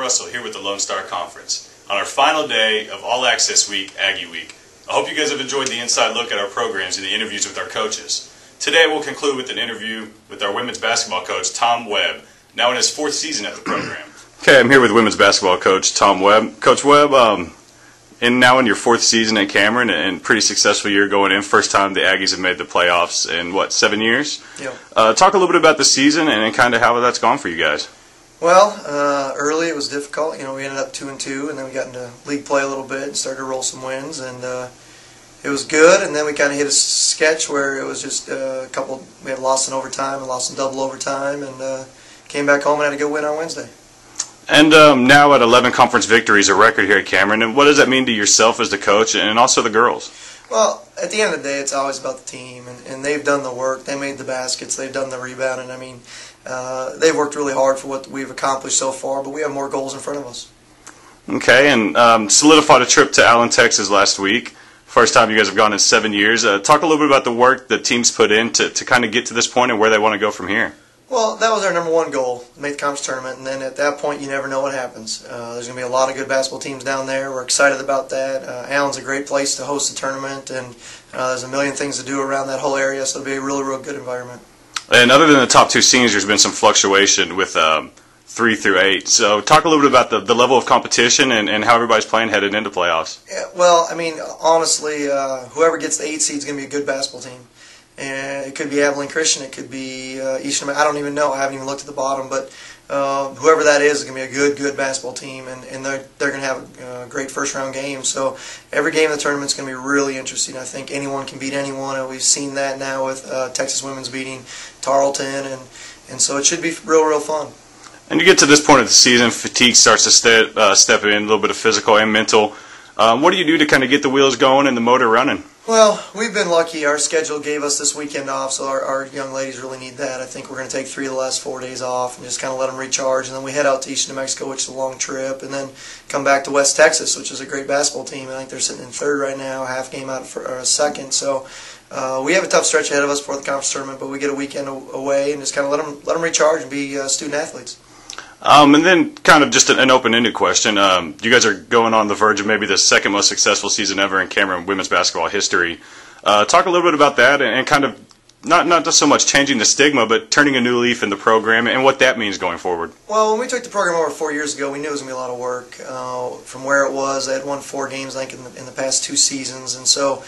Russell here with the Lone Star Conference on our final day of All Access Week, Aggie Week. I hope you guys have enjoyed the inside look at our programs and the interviews with our coaches. Today we'll conclude with an interview with our women's basketball coach, Tom Webb, now in his 4th season at the program. Okay, I'm here with women's basketball coach, Tom Webb. Coach Webb, now in your 4th season at Cameron, and pretty successful year going in. First time the Aggies have made the playoffs in, 7 years? Yep. Talk a little bit about the season and kind of how that's gone for you guys. Well, early it was difficult. We ended up 2-2, and then we got into league play a little bit and started to roll some wins, and it was good. And then we kind of hit a sketch where it was just a couple. We had lost in overtime and lost in double overtime, and came back home and had a good win on Wednesday. And now at 11 conference victories, a record here at Cameron. And what does that mean to yourself as the coach and also the girls? Well, at the end of the day, it's always about the team, and they've done the work. They made the baskets. They've done the rebounding. I mean, they've worked really hard for what we've accomplished so far, but we have more goals in front of us. Okay, and solidified a trip to Allen, Texas last week. First time you guys have gone in 7 years. Talk a little bit about the work the team's put in to kind of get to this point and where they want to go from here. Well, that was our #1 goal, make the conference tournament, and then at that point you never know what happens. There's going to be a lot of good basketball teams down there. We're excited about that. Allen's a great place to host a tournament, and there's a million things to do around that whole area, so it'll be a really, real good environment. And other than the top 2 seniors, there's been some fluctuation with 3 through 8. So talk a little bit about the level of competition and how everybody's playing headed into playoffs. Yeah, well, I mean, honestly, whoever gets the 8 seed is going to be a good basketball team. And it could be Abilene Christian, it could be Eastern. I don't even know. I haven't even looked at the bottom, but whoever that is going to be a good basketball team, and they're going to have a great first-round game. So every game of the tournament is going to be really interesting. I think anyone can beat anyone, and we've seen that now with Texas women's beating Tarleton, and so it should be real fun. And you get to this point of the season, fatigue starts to step in, a little bit of physical and mental. What do you do to kind of get the wheels going and the motor running? Well, we've been lucky. Our schedule gave us this weekend off, so our young ladies really need that. I think we're going to take 3 of the last 4 days off and just kind of let them recharge. And then we head out to Eastern New Mexico, which is a long trip, and then come back to West Texas, which is a great basketball team. I think they're sitting in 3rd right now, half game out for 2nd. So we have a tough stretch ahead of us for the conference tournament, but we get a weekend away and just kind of let them recharge and be student athletes. And then kind of just an open-ended question. You guys are going on the verge of maybe the 2nd most successful season ever in Cameron women's basketball history. Talk a little bit about that and kind of not just so much changing the stigma, but turning a new leaf in the program and what that means going forward. Well, when we took the program over 4 years ago, we knew it was going to be a lot of work. From where it was, they had won 4 games, I think, in the past 2 seasons, and so.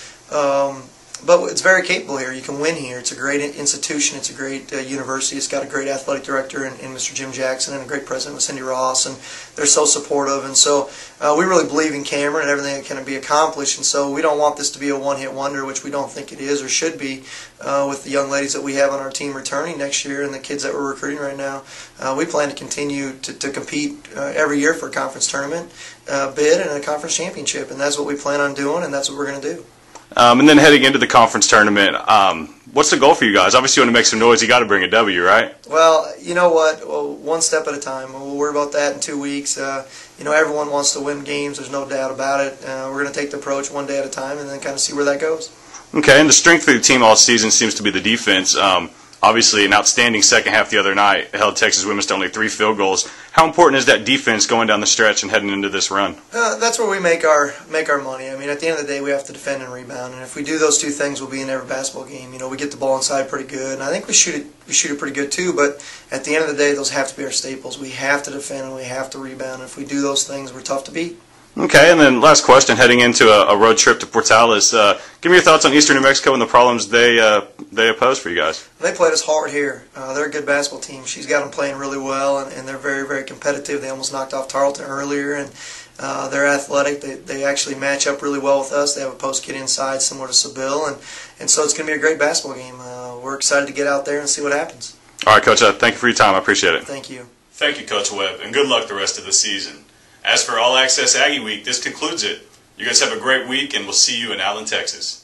But it's very capable here. You can win here. It's a great institution. It's a great university. It's got a great athletic director in Mr. Jim Jackson and a great president with Cindy Ross, and they're so supportive. And so we really believe in Cameron and everything that can be accomplished. And so we don't want this to be a one-hit wonder, which we don't think it is or should be, with the young ladies that we have on our team returning next year and the kids that we're recruiting right now. We plan to continue to compete every year for a conference tournament bid and a conference championship, and that's what we plan on doing, and that's what we're going to do. And then heading into the conference tournament, what's the goal for you guys? Obviously, you want to make some noise. You got to bring a W, right? Well, you know what? Well, one step at a time. We'll worry about that in 2 weeks. Everyone wants to win games. There's no doubt about it. We're going to take the approach one day at a time and then kind of see where that goes. Okay, and the strength of the team all season seems to be the defense. Obviously, an outstanding second half the other night held Texas women's to only 3 field goals. How important is that defense going down the stretch and heading into this run? That's where we make our money. I mean, at the end of the day, we have to defend and rebound, and if we do those 2 things, we'll be in every basketball game. We get the ball inside pretty good, and I think we shoot it pretty good too. But at the end of the day, those have to be our staples. We have to defend and we have to rebound. And if we do those things, we're tough to beat. Okay, and then last question, heading into a road trip to Portales. Give me your thoughts on Eastern New Mexico and the problems they oppose for you guys. They played us hard here. They're a good basketball team. She's got them playing really well, and they're very competitive. They almost knocked off Tarleton earlier, and they're athletic. They actually match up really well with us. They have a post kid inside similar to Seville, and so it's going to be a great basketball game. We're excited to get out there and see what happens. All right, Coach, thank you for your time. I appreciate it. Thank you. Thank you, Coach Webb, and good luck the rest of the season. As for All Access Aggie Week, this concludes it. You guys have a great week, and we'll see you in Allen, Texas.